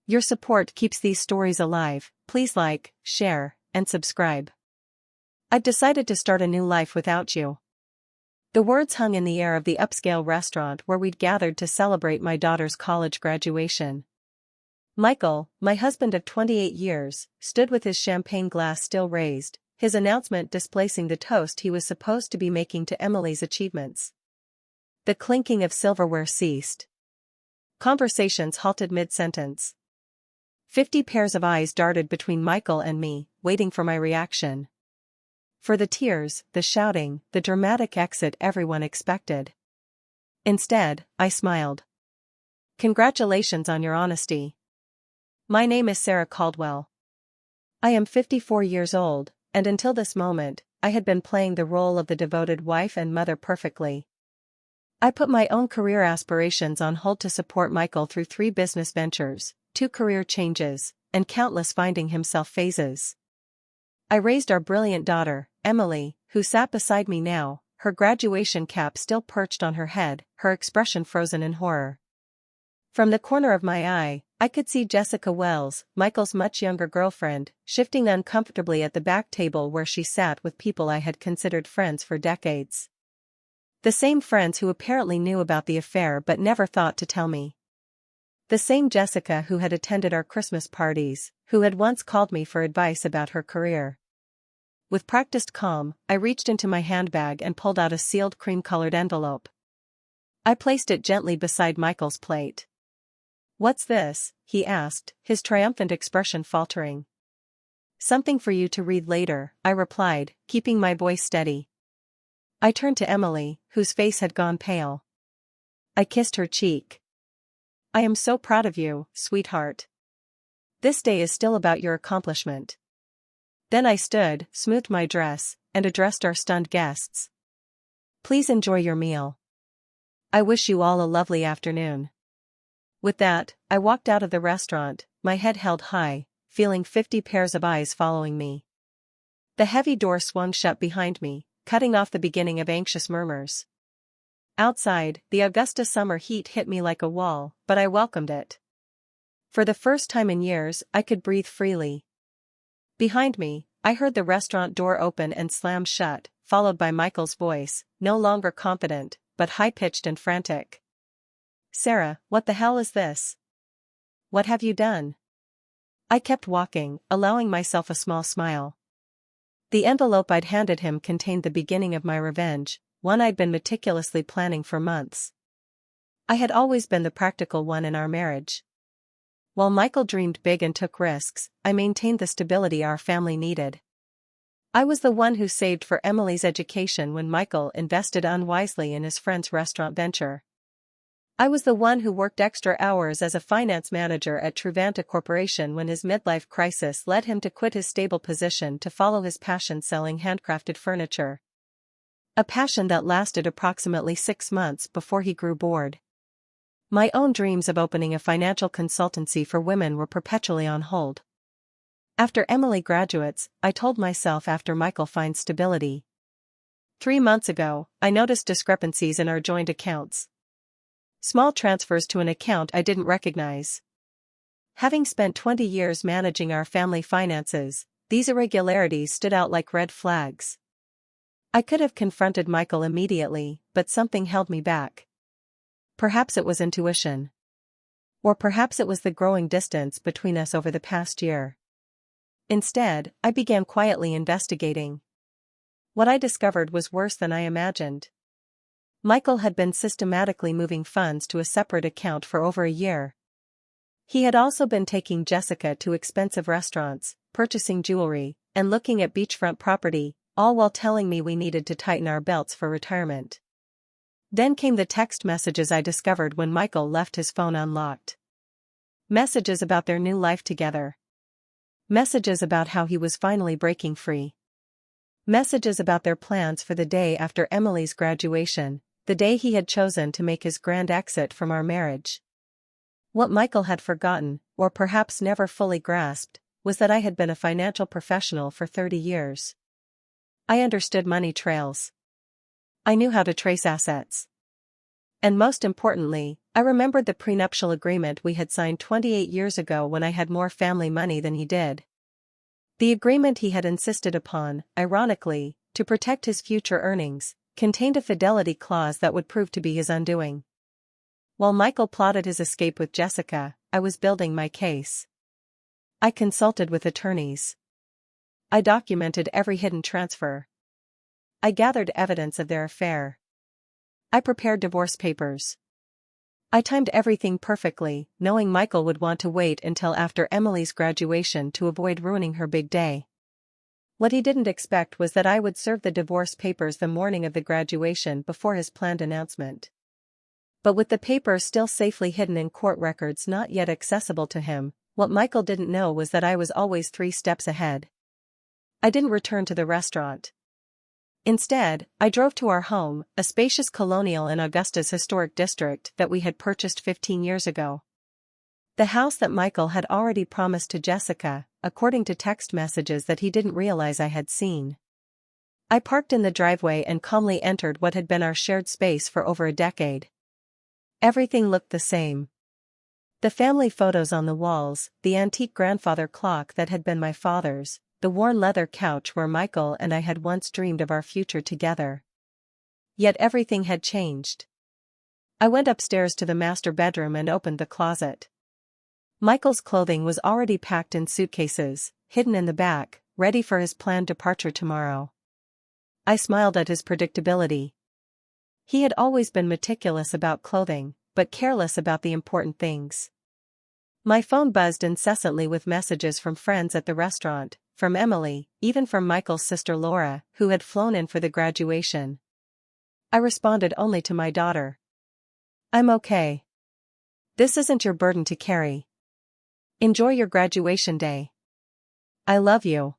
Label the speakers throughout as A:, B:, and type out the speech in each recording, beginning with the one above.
A: Your support keeps these stories alive. Please like, share, and subscribe. I've decided to start a new life without you. The words hung in the air of the upscale restaurant where we'd gathered to celebrate my daughter's college graduation. Michael, my husband of 28 years, stood with his champagne glass still raised, his announcement displacing the toast he was supposed to be making to Emily's achievements. The clinking of silverware ceased. Conversations halted mid-sentence. 50 pairs of eyes darted between Michael and me, waiting for my reaction. For the tears, the shouting, the dramatic exit everyone expected. Instead, I smiled. Congratulations on your honesty. My name is Sarah Caldwell. I am 54 years old, and until this moment, I had been playing the role of the devoted wife and mother perfectly. I put my own career aspirations on hold to support Michael through 3 business ventures, 2 career changes, and countless finding himself phases. I raised our brilliant daughter, Emily, who sat beside me now, her graduation cap still perched on her head, her expression frozen in horror. From the corner of my eye, I could see Jessica Wells, Michael's much younger girlfriend, shifting uncomfortably at the back table where she sat with people I had considered friends for decades. The same friends who apparently knew about the affair but never thought to tell me. The same Jessica who had attended our Christmas parties, who had once called me for advice about her career. With practiced calm, I reached into my handbag and pulled out a sealed cream-colored envelope. I placed it gently beside Michael's plate. "What's this?" he asked, his triumphant expression faltering. "Something for you to read later," I replied, keeping my voice steady. I turned to Emily, whose face had gone pale. I kissed her cheek. "I am so proud of you, sweetheart. This day is still about your accomplishment." Then I stood, smoothed my dress, and addressed our stunned guests. "Please enjoy your meal. I wish you all a lovely afternoon." With that, I walked out of the restaurant, my head held high, feeling 50 pairs of eyes following me. The heavy door swung shut behind me, cutting off the beginning of anxious murmurs. Outside, the Augusta summer heat hit me like a wall, but I welcomed it. For the first time in years, I could breathe freely. Behind me, I heard the restaurant door open and slam shut, followed by Michael's voice, no longer confident, but high-pitched and frantic. "Sarah, what the hell is this? What have you done?" I kept walking, allowing myself a small smile. The envelope I'd handed him contained the beginning of my revenge, one I'd been meticulously planning for months. I had always been the practical one in our marriage. While Michael dreamed big and took risks, I maintained the stability our family needed. I was the one who saved for Emily's education when Michael invested unwisely in his friend's restaurant venture. I was the one who worked extra hours as a finance manager at Truvanta Corporation when his midlife crisis led him to quit his stable position to follow his passion selling handcrafted furniture. A passion that lasted approximately 6 months before he grew bored. My own dreams of opening a financial consultancy for women were perpetually on hold. After Emily graduates, I told myself after Michael finds stability. 3 months ago, I noticed discrepancies in our joint accounts. Small transfers to an account I didn't recognize. Having spent 20 years managing our family finances, these irregularities stood out like red flags. I could have confronted Michael immediately, but something held me back. Perhaps it was intuition. Or perhaps it was the growing distance between us over the past year. Instead, I began quietly investigating. What I discovered was worse than I imagined. Michael had been systematically moving funds to a separate account for over a year. He had also been taking Jessica to expensive restaurants, purchasing jewelry, and looking at beachfront property, all while telling me we needed to tighten our belts for retirement. Then came the text messages I discovered when Michael left his phone unlocked. Messages about their new life together. Messages about how he was finally breaking free. Messages about their plans for the day after Emily's graduation, the day he had chosen to make his grand exit from our marriage. What Michael had forgotten, or perhaps never fully grasped, was that I had been a financial professional for 30 years. I understood money trails. I knew how to trace assets. And most importantly, I remembered the prenuptial agreement we had signed 28 years ago when I had more family money than he did. The agreement he had insisted upon, ironically, to protect his future earnings, contained a fidelity clause that would prove to be his undoing. While Michael plotted his escape with Jessica, I was building my case. I consulted with attorneys. I documented every hidden transfer. I gathered evidence of their affair. I prepared divorce papers. I timed everything perfectly, knowing Michael would want to wait until after Emily's graduation to avoid ruining her big day. What he didn't expect was that I would serve the divorce papers the morning of the graduation before his planned announcement. But with the papers still safely hidden in court records not yet accessible to him, what Michael didn't know was that I was always 3 steps ahead. I didn't return to the restaurant. Instead, I drove to our home, a spacious colonial in Augusta's historic district that we had purchased 15 years ago. The house that Michael had already promised to Jessica, according to text messages that he didn't realize I had seen. I parked in the driveway and calmly entered what had been our shared space for over a decade. Everything looked the same. The family photos on the walls, the antique grandfather clock that had been my father's, the worn leather couch where Michael and I had once dreamed of our future together. Yet everything had changed. I went upstairs to the master bedroom and opened the closet. Michael's clothing was already packed in suitcases, hidden in the back, ready for his planned departure tomorrow. I smiled at his predictability. He had always been meticulous about clothing, but careless about the important things. My phone buzzed incessantly with messages from friends at the restaurant, from Emily, even from Michael's sister Laura, who had flown in for the graduation. I responded only to my daughter. "I'm okay. This isn't your burden to carry. Enjoy your graduation day. I love you."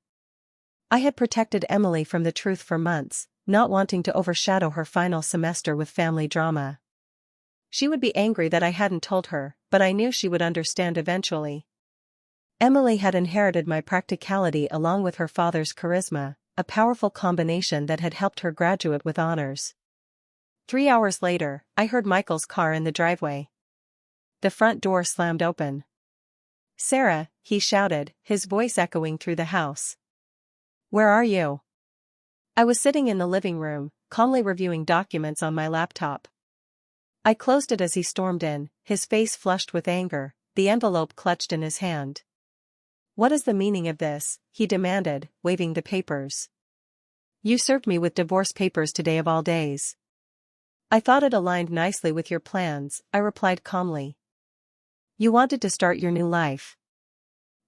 A: I had protected Emily from the truth for months, not wanting to overshadow her final semester with family drama. She would be angry that I hadn't told her, but I knew she would understand eventually. Emily had inherited my practicality along with her father's charisma, a powerful combination that had helped her graduate with honors. 3 hours later, I heard Michael's car in the driveway. The front door slammed open. "Sarah," he shouted, his voice echoing through the house. "Where are you?" I was sitting in the living room, calmly reviewing documents on my laptop. I closed it as he stormed in, his face flushed with anger, the envelope clutched in his hand. "What is the meaning of this?" he demanded, waving the papers. "You served me with divorce papers today of all days." "I thought it aligned nicely with your plans," I replied calmly. "You wanted to start your new life.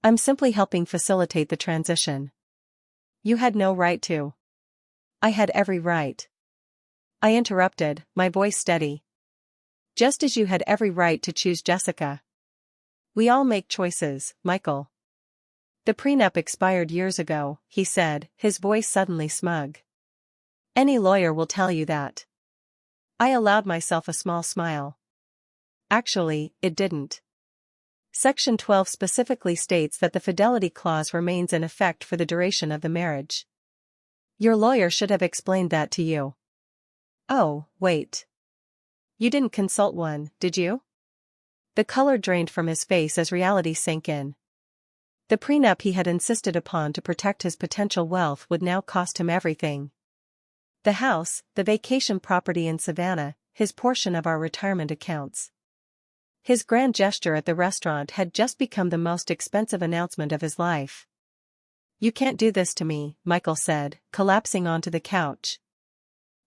A: I'm simply helping facilitate the transition." "You had no right to." "I had every right." I interrupted, my voice steady. "Just as you had every right to choose Jessica. We all make choices, Michael." "The prenup expired years ago," he said, his voice suddenly smug. "Any lawyer will tell you that." I allowed myself a small smile. "Actually, it didn't. Section 12 specifically states that the fidelity clause remains in effect for the duration of the marriage. Your lawyer should have explained that to you." "Oh, wait. You didn't consult one, did you?" The color drained from his face as reality sank in. The prenup he had insisted upon to protect his potential wealth would now cost him everything. The house, the vacation property in Savannah, his portion of our retirement accounts. His grand gesture at the restaurant had just become the most expensive announcement of his life. "You can't do this to me," Michael said, collapsing onto the couch.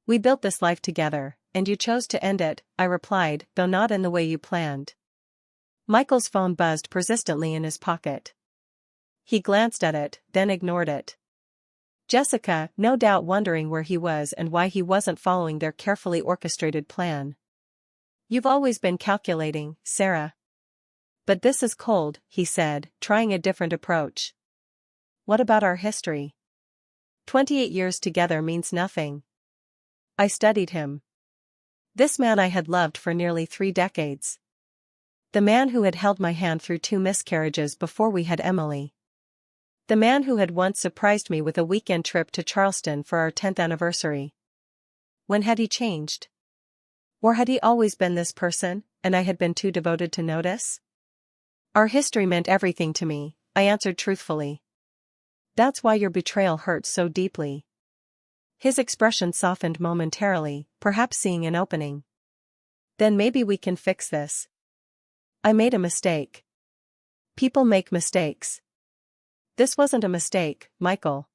A: "We built this life together, and you chose to end it," I replied, though not in the way you planned. Michael's phone buzzed persistently in his pocket. He glanced at it, then ignored it. Jessica, no doubt wondering where he was and why he wasn't following their carefully orchestrated plan. "You've always been calculating, Sarah. But this is cold," he said, trying a different approach. "What about our history? 28 years together means nothing." I studied him. This man I had loved for nearly 3 decades. The man who had held my hand through 2 miscarriages before we had Emily. The man who had once surprised me with a weekend trip to Charleston for our 10th anniversary. When had he changed? Or had he always been this person, and I had been too devoted to notice? Our history meant everything to me, I answered truthfully. That's why your betrayal hurts so deeply. His expression softened momentarily, perhaps seeing an opening. Then maybe we can fix this. I made a mistake. People make mistakes. This wasn't a mistake, Michael.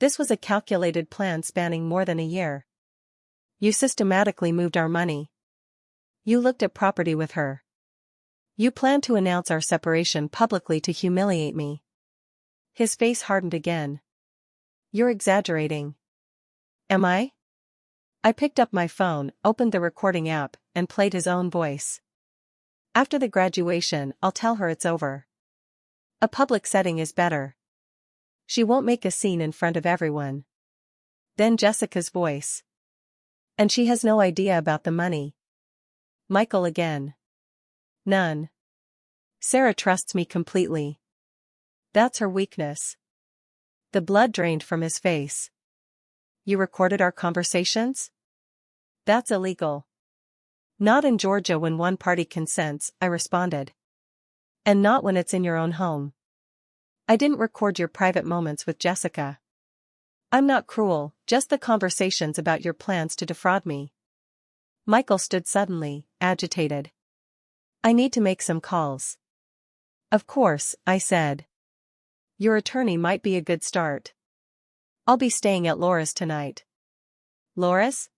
A: This was a calculated plan spanning more than a year. You systematically moved our money. You looked at property with her. You planned to announce our separation publicly to humiliate me. His face hardened again. You're exaggerating. Am I? I picked up my phone, opened the recording app, and played his own voice. After the graduation, I'll tell her it's over. A public setting is better. She won't make a scene in front of everyone. Then Jessica's voice. And she has no idea about the money. Michael again. None. Sarah trusts me completely. That's her weakness. The blood drained from his face. You recorded our conversations? That's illegal. Not in Georgia when one party consents, I responded. And not when it's in your own home. I didn't record your private moments with Jessica. I'm not cruel, just the conversations about your plans to defraud me. Michael stood suddenly, agitated. I need to make some calls. Of course, I said. Your attorney might be a good start. I'll be staying at Laura's tonight. Laura's?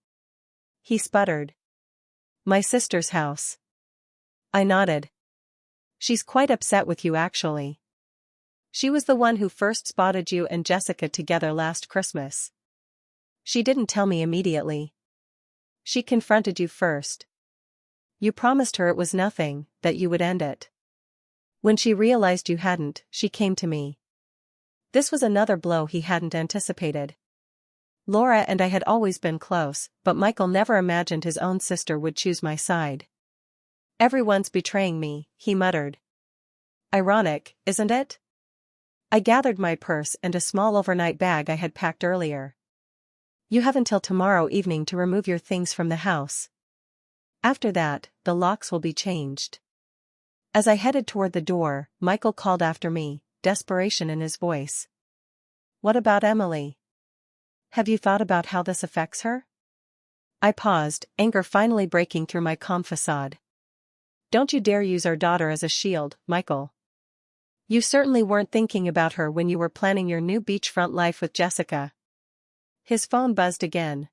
A: He sputtered. My sister's house. I nodded. She's quite upset with you actually. She was the one who first spotted you and Jessica together last Christmas. She didn't tell me immediately. She confronted you first. You promised her it was nothing, that you would end it. When she realized you hadn't, she came to me. This was another blow he hadn't anticipated. Laura and I had always been close, but Michael never imagined his own sister would choose my side. Everyone's betraying me, he muttered. Ironic, isn't it? I gathered my purse and a small overnight bag I had packed earlier. You have until tomorrow evening to remove your things from the house. After that, the locks will be changed. As I headed toward the door, Michael called after me, desperation in his voice. What about Emily? Have you thought about how this affects her? I paused, anger finally breaking through my calm facade. Don't you dare use our daughter as a shield, Michael. You certainly weren't thinking about her when you were planning your new beachfront life with Jessica. His phone buzzed again.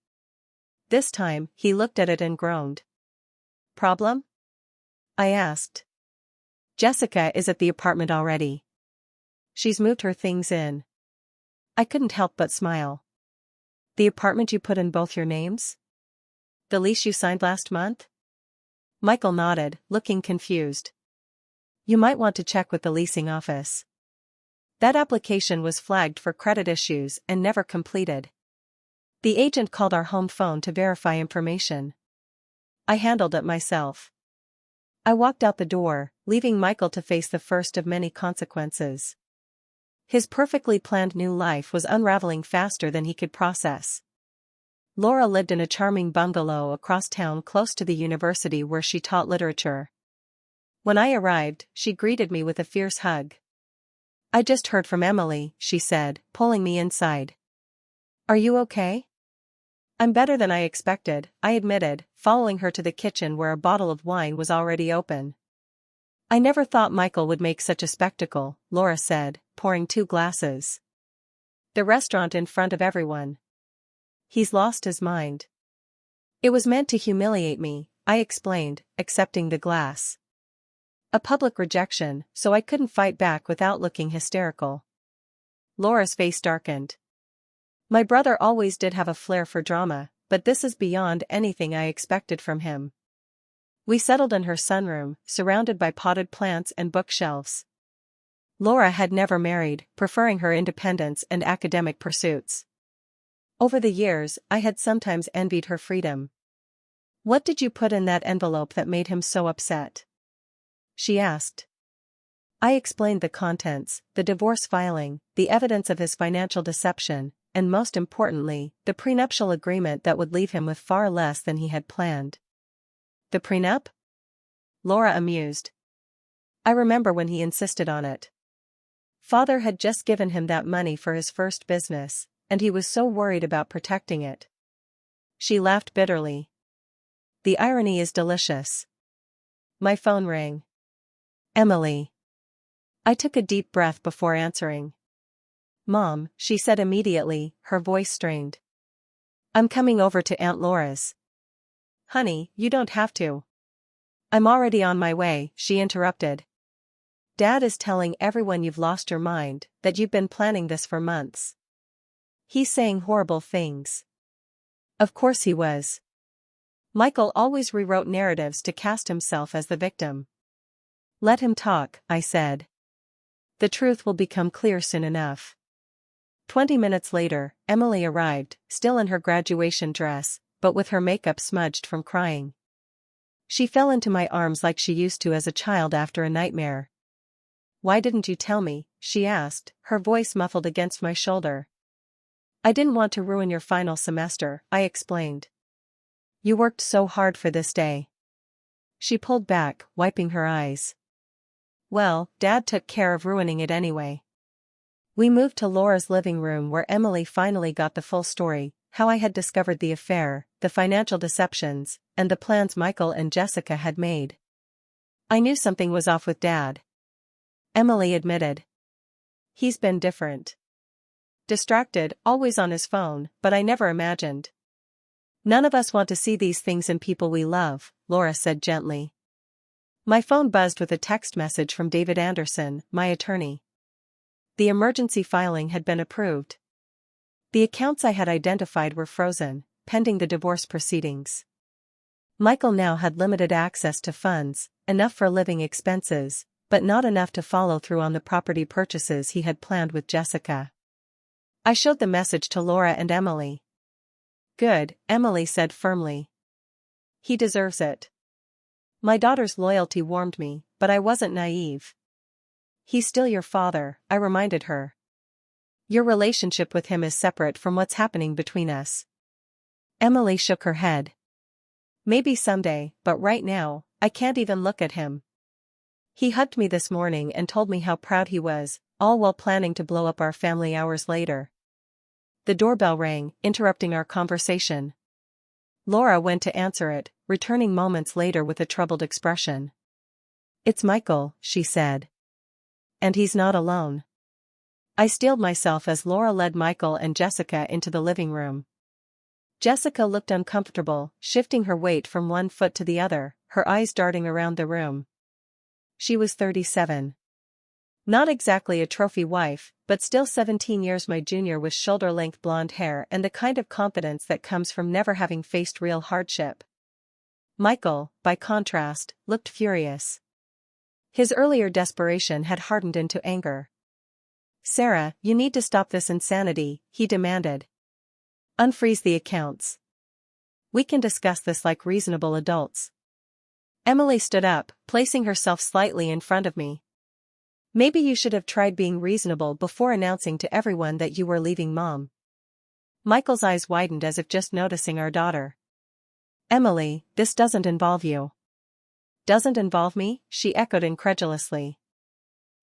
A: This time, he looked at it and groaned. Problem? I asked. Jessica is at the apartment already. She's moved her things in. I couldn't help but smile. The apartment you put in both your names? The lease you signed last month? Michael nodded, looking confused. You might want to check with the leasing office. That application was flagged for credit issues and never completed. The agent called our home phone to verify information. I handled it myself. I walked out the door, leaving Michael to face the first of many consequences. His perfectly planned new life was unraveling faster than he could process. Laura lived in a charming bungalow across town close to the university where she taught literature. When I arrived, she greeted me with a fierce hug. I just heard from Emily, she said, pulling me inside. Are you okay? I'm better than I expected, I admitted, following her to the kitchen where a bottle of wine was already open. I never thought Michael would make such a spectacle, Laura said, pouring 2 glasses. The restaurant in front of everyone. He's lost his mind. It was meant to humiliate me, I explained, accepting the glass. A public rejection, so I couldn't fight back without looking hysterical. Laura's face darkened. My brother always did have a flair for drama, but this is beyond anything I expected from him. We settled in her sunroom, surrounded by potted plants and bookshelves. Laura had never married, preferring her independence and academic pursuits. Over the years, I had sometimes envied her freedom. What did you put in that envelope that made him so upset? She asked. I explained the contents, the divorce filing, the evidence of his financial deception, and most importantly, the prenuptial agreement that would leave him with far less than he had planned. The prenup? Laura amused. I remember when he insisted on it. Father had just given him that money for his first business, and he was so worried about protecting it. She laughed bitterly. The irony is delicious. My phone rang. Emily. I took a deep breath before answering. Mom, she said immediately, her voice strained. I'm coming over to Aunt Laura's. Honey, you don't have to. I'm already on my way, she interrupted. Dad is telling everyone you've lost your mind, that you've been planning this for months. He's saying horrible things. Of course he was. Michael always rewrote narratives to cast himself as the victim. Let him talk, I said. The truth will become clear soon enough. 20 minutes later, Emily arrived, still in her graduation dress, but with her makeup smudged from crying. She fell into my arms like she used to as a child after a nightmare. Why didn't you tell me? She asked, her voice muffled against my shoulder. I didn't want to ruin your final semester, I explained. You worked so hard for this day. She pulled back, wiping her eyes. Well, Dad took care of ruining it anyway. We moved to Laura's living room where Emily finally got the full story, how I had discovered the affair, the financial deceptions, and the plans Michael and Jessica had made. I knew something was off with Dad. Emily admitted. He's been different. Distracted, always on his phone, but I never imagined. None of us want to see these things in people we love, Laura said gently. My phone buzzed with a text message from David Anderson, my attorney. The emergency filing had been approved. The accounts I had identified were frozen, pending the divorce proceedings. Michael now had limited access to funds, enough for living expenses, but not enough to follow through on the property purchases he had planned with Jessica. I showed the message to Laura and Emily. Good, Emily said firmly. He deserves it. My daughter's loyalty warmed me, but I wasn't naive. He's still your father, I reminded her. Your relationship with him is separate from what's happening between us. Emily shook her head. Maybe someday, but right now, I can't even look at him. He hugged me this morning and told me how proud he was, all while planning to blow up our family hours later. The doorbell rang, interrupting our conversation. Laura went to answer it, returning moments later with a troubled expression. It's Michael, she said. And he's not alone. I steeled myself as Laura led Michael and Jessica into the living room. Jessica looked uncomfortable, shifting her weight from one foot to the other, her eyes darting around the room. She was 37. Not exactly a trophy wife, but still 17 years my junior with shoulder-length blonde hair and the kind of confidence that comes from never having faced real hardship. Michael, by contrast, looked furious. His earlier desperation had hardened into anger. Sarah, you need to stop this insanity, he demanded. Unfreeze the accounts. We can discuss this like reasonable adults. Emily stood up, placing herself slightly in front of me. Maybe you should have tried being reasonable before announcing to everyone that you were leaving Mom. Michael's eyes widened as if just noticing our daughter. Emily, this doesn't involve you. Doesn't involve me? She echoed incredulously.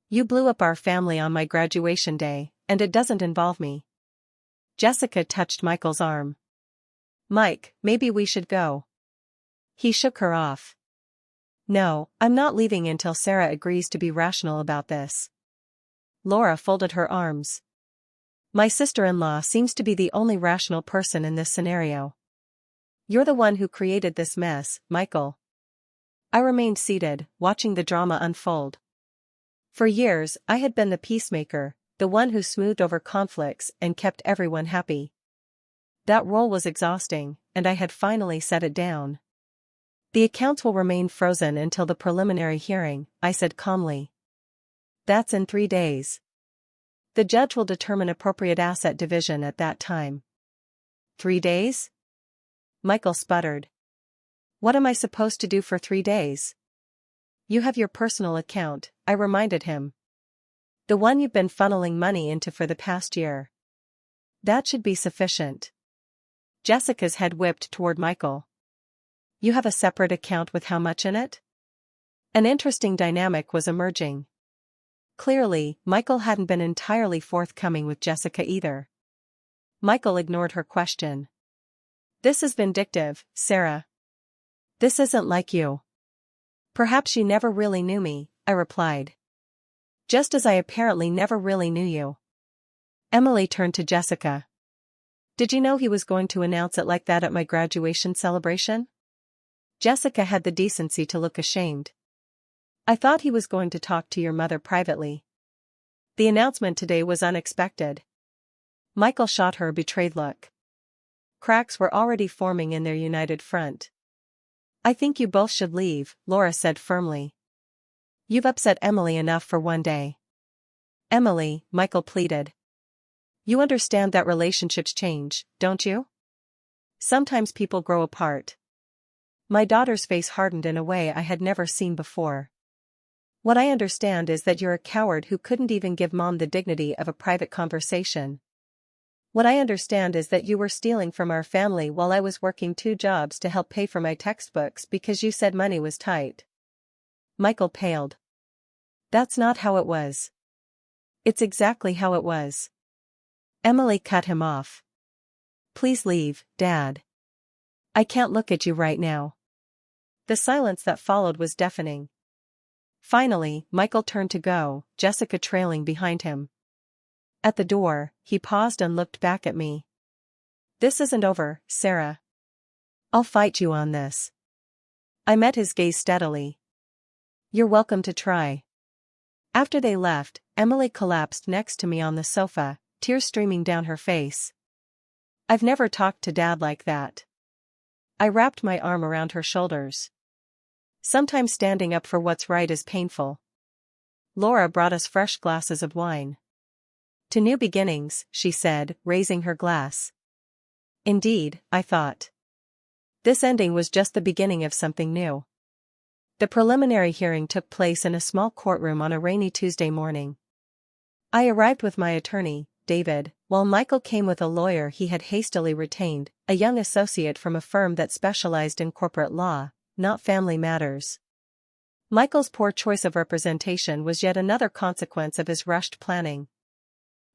A: You blew up our family on my graduation day, and it doesn't involve me. Jessica touched Michael's arm. Mike, maybe we should go. He shook her off. No, I'm not leaving until Sarah agrees to be rational about this. Laura folded her arms. My sister-in-law seems to be the only rational person in this scenario. You're the one who created this mess, Michael. I remained seated, watching the drama unfold. For years, I had been the peacemaker, the one who smoothed over conflicts and kept everyone happy. That role was exhausting, and I had finally set it down. The accounts will remain frozen until the preliminary hearing, I said calmly. That's in 3 days. The judge will determine appropriate asset division at that time. 3 days? Michael sputtered. What am I supposed to do for 3 days? You have your personal account, I reminded him. The one you've been funneling money into for the past year. That should be sufficient. Jessica's head whipped toward Michael. You have a separate account with how much in it? An interesting dynamic was emerging. Clearly, Michael hadn't been entirely forthcoming with Jessica either. Michael ignored her question. "This is vindictive, Sarah. This isn't like you." "Perhaps you never really knew me," I replied. "Just as I apparently never really knew you." Emily turned to Jessica. "Did you know he was going to announce it like that at my graduation celebration?" Jessica had the decency to look ashamed. "I thought he was going to talk to your mother privately. The announcement today was unexpected." Michael shot her a betrayed look. Cracks were already forming in their united front. "I think you both should leave," Laura said firmly. "You've upset Emily enough for one day." "Emily," Michael pleaded. "You understand that relationships change, don't you? Sometimes people grow apart." My daughter's face hardened in a way I had never seen before. "What I understand is that you're a coward who couldn't even give Mom the dignity of a private conversation. What I understand is that you were stealing from our family while I was working 2 jobs to help pay for my textbooks because you said money was tight." Michael paled. "That's not how it was." "It's exactly how it was." Emily cut him off. "Please leave, Dad. I can't look at you right now." The silence that followed was deafening. Finally, Michael turned to go, Jessica trailing behind him. At the door, he paused and looked back at me. "This isn't over, Sarah. I'll fight you on this." I met his gaze steadily. "You're welcome to try." After they left, Emily collapsed next to me on the sofa, tears streaming down her face. "I've never talked to Dad like that." I wrapped my arm around her shoulders. "Sometimes standing up for what's right is painful." Laura brought us fresh glasses of wine. "To new beginnings," she said, raising her glass. Indeed, I thought. This ending was just the beginning of something new. The preliminary hearing took place in a small courtroom on a rainy Tuesday morning. I arrived with my attorney, David, while Michael came with a lawyer he had hastily retained, a young associate from a firm that specialized in corporate law, not family matters. Michael's poor choice of representation was yet another consequence of his rushed planning.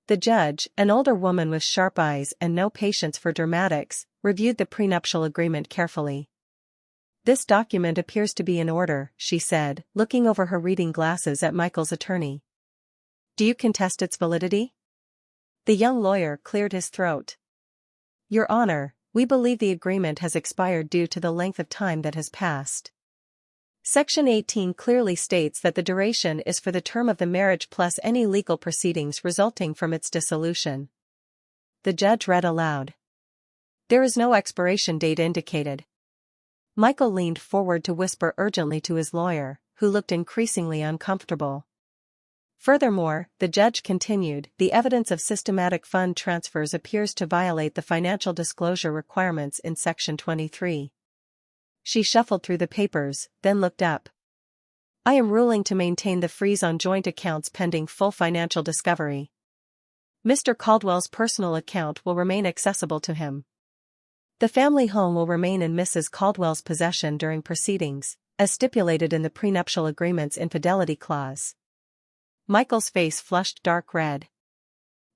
A: The judge, an older woman with sharp eyes and no patience for dramatics, reviewed the prenuptial agreement carefully. "This document appears to be in order," she said, looking over her reading glasses at Michael's attorney. "Do you contest its validity?" The young lawyer cleared his throat. "Your Honor, we believe the agreement has expired due to the length of time that has passed. Section 18 clearly states that the duration is for the term of the marriage plus any legal proceedings resulting from its dissolution." The judge read aloud. "There is no expiration date indicated." Michael leaned forward to whisper urgently to his lawyer, who looked increasingly uncomfortable. Furthermore, the judge continued, "The evidence of systematic fund transfers appears to violate the financial disclosure requirements in Section 23. She shuffled through the papers, then looked up. "I am ruling to maintain the freeze on joint accounts pending full financial discovery. Mr. Caldwell's personal account will remain accessible to him. The family home will remain in Mrs. Caldwell's possession during proceedings, as stipulated in the prenuptial agreement's infidelity clause." Michael's face flushed dark red.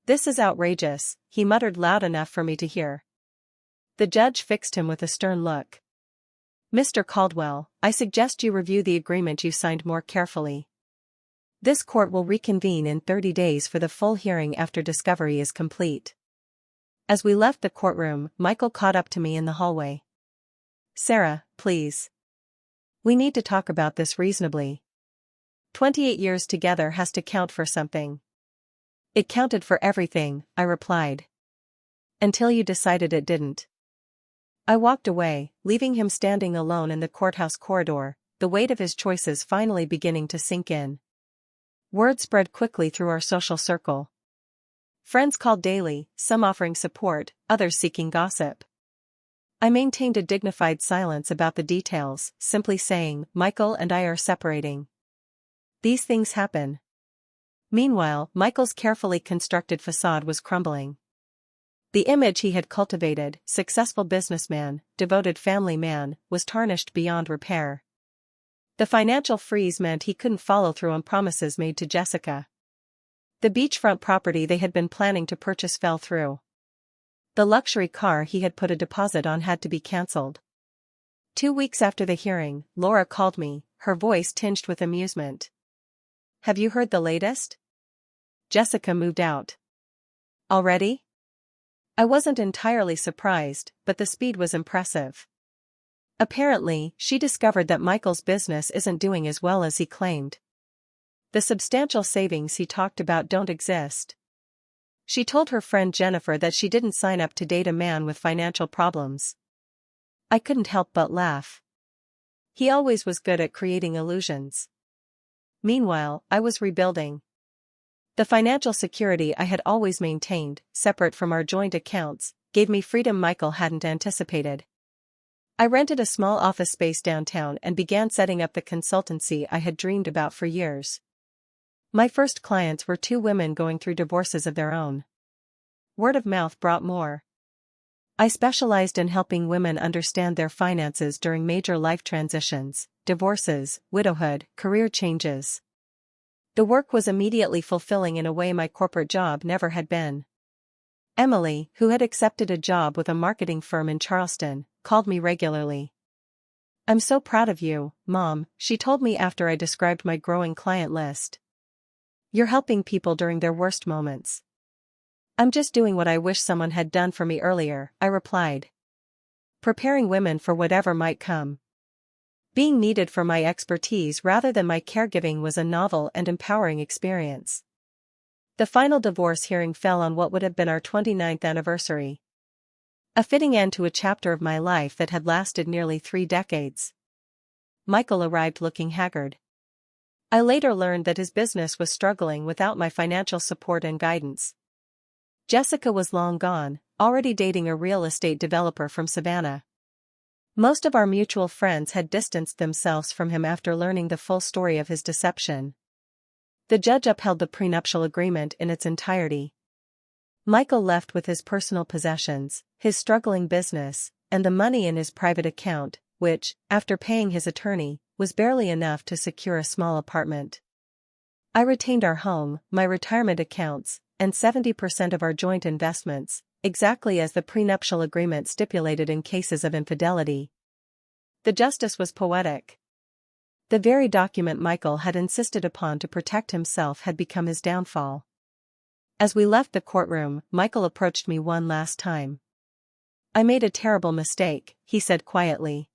A: "This is outrageous," he muttered loud enough for me to hear. The judge fixed him with a stern look. "Mr. Caldwell, I suggest you review the agreement you signed more carefully. This court will reconvene in 30 days for the full hearing after discovery is complete." As we left the courtroom, Michael caught up to me in the hallway. "Sarah, please. We need to talk about this reasonably. 28 years together has to count for something." "It counted for everything," I replied. "Until you decided it didn't." I walked away, leaving him standing alone in the courthouse corridor, the weight of his choices finally beginning to sink in. Word spread quickly through our social circle. Friends called daily, some offering support, others seeking gossip. I maintained a dignified silence about the details, simply saying, "Michael and I are separating. These things happen." Meanwhile, Michael's carefully constructed facade was crumbling. The image he had cultivated, successful businessman, devoted family man, was tarnished beyond repair. The financial freeze meant he couldn't follow through on promises made to Jessica. The beachfront property they had been planning to purchase fell through. The luxury car he had put a deposit on had to be cancelled. 2 weeks after the hearing, Laura called me, her voice tinged with amusement. "Have you heard the latest? Jessica moved out. Already?" I wasn't entirely surprised, but the speed was impressive. Apparently, she discovered that Michael's business isn't doing as well as he claimed. The substantial savings he talked about don't exist. She told her friend Jennifer that she didn't sign up to date a man with financial problems. I couldn't help but laugh. He always was good at creating illusions. Meanwhile, I was rebuilding. The financial security I had always maintained, separate from our joint accounts, gave me freedom Michael hadn't anticipated. I rented a small office space downtown and began setting up the consultancy I had dreamed about for years. My first clients were 2 women going through divorces of their own. Word of mouth brought more. I specialized in helping women understand their finances during major life transitions, divorces, widowhood, career changes. The work was immediately fulfilling in a way my corporate job never had been. Emily, who had accepted a job with a marketing firm in Charleston, called me regularly. "I'm so proud of you, Mom," she told me after I described my growing client list. "You're helping people during their worst moments." "I'm just doing what I wish someone had done for me earlier," I replied. Preparing women for whatever might come. Being needed for my expertise rather than my caregiving was a novel and empowering experience. The final divorce hearing fell on what would have been our 29th anniversary. A fitting end to a chapter of my life that had lasted nearly 3 decades. Michael arrived looking haggard. I later learned that his business was struggling without my financial support and guidance. Jessica was long gone, already dating a real estate developer from Savannah. Most of our mutual friends had distanced themselves from him after learning the full story of his deception. The judge upheld the prenuptial agreement in its entirety. Michael left with his personal possessions, his struggling business, and the money in his private account, which, after paying his attorney, was barely enough to secure a small apartment. I retained our home, my retirement accounts, and 70% of our joint investments, exactly as the prenuptial agreement stipulated in cases of infidelity. The justice was poetic. The very document Michael had insisted upon to protect himself had become his downfall. As we left the courtroom, Michael approached me one last time. "I made a terrible mistake," he said quietly.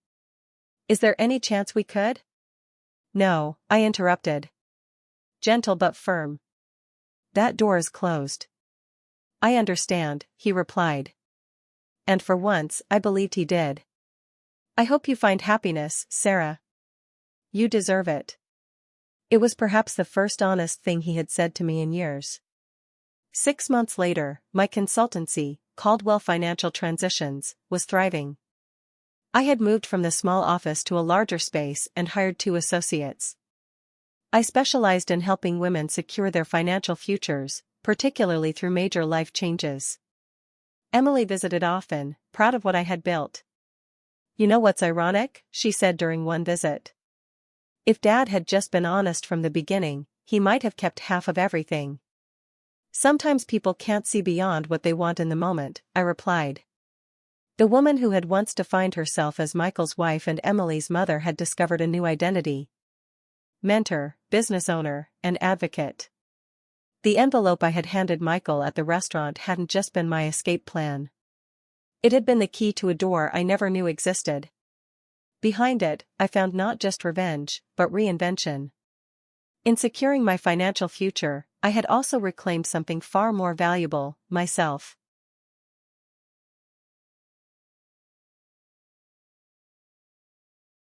A: "Is there any chance we could?" "No," I interrupted. Gentle but firm. "That door is closed." "I understand," he replied. And for once, I believed he did. "I hope you find happiness, Sarah. You deserve it." It was perhaps the first honest thing he had said to me in years. 6 months later, my consultancy, Caldwell Financial Transitions, was thriving. I had moved from the small office to a larger space and hired 2 associates. I specialized in helping women secure their financial futures, particularly through major life changes. Emily visited often, proud of what I had built. "You know what's ironic?" she said during one visit. "If Dad had just been honest from the beginning, he might have kept half of everything." "Sometimes people can't see beyond what they want in the moment," I replied. The woman who had once defined herself as Michael's wife and Emily's mother had discovered a new identity. Mentor, business owner, and advocate. The envelope I had handed Michael at the restaurant hadn't just been my escape plan. It had been the key to a door I never knew existed. Behind it, I found not just revenge, but reinvention. In securing my financial future, I had also reclaimed something far more valuable, myself.